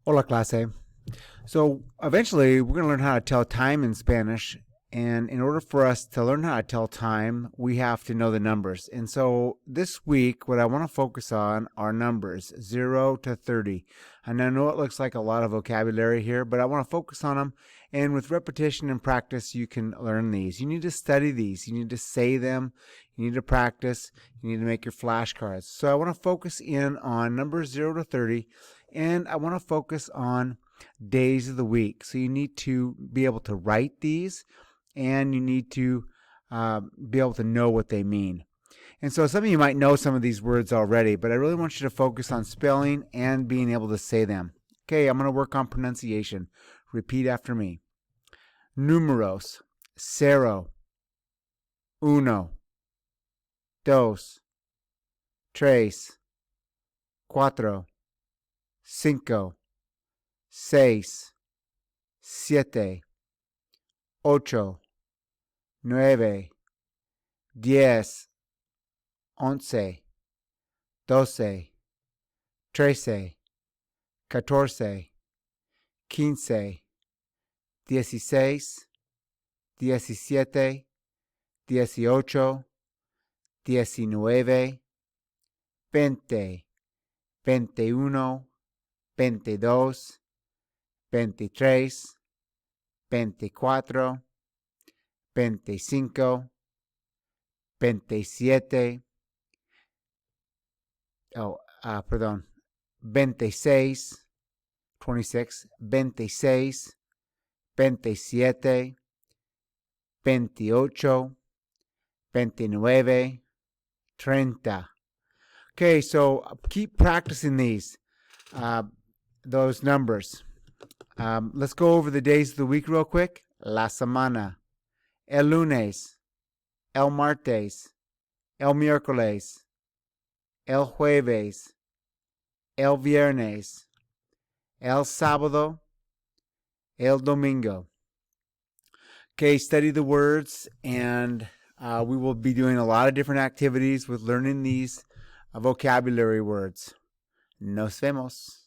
Hola, clase. So eventually, we're going to learn how to tell time in Spanish. And in order for us to learn how to tell time, we have to know the numbers. And so this week, what I want to focus on are numbers 0 to 30. And I know it looks like a lot of vocabulary here, but I want to focus on them. And with repetition and practice, you can learn these. You need to study these. You need to say them. You need to practice. You need to make your flashcards. So I want to focus in on numbers 0 to 30. And I want to focus on days of the week. So you need to be able to write these, and you need to be able to know what they mean. And so some of you might know some of these words already, but I really want you to focus on spelling and being able to say them. Okay, I'm going to work on pronunciation. Repeat after me. Números. Cero. Uno. Dos. Tres. Cuatro. Cinco. Seis. Siete. Ocho. 9, 10, 11, 12, 13, 14, 15, 16, 17, 18, 19, 20, 21, 22, 23, 24, 25, 27, 26, 26, 26, 27, 28, 29, 30. Okay, so keep practicing those numbers. Let's go over the days of the week real quick. La semana. El lunes, el martes, el miércoles, el jueves, el viernes, el sábado, el domingo. Okay, study the words, and we will be doing a lot of different activities with learning these vocabulary words. Nos vemos.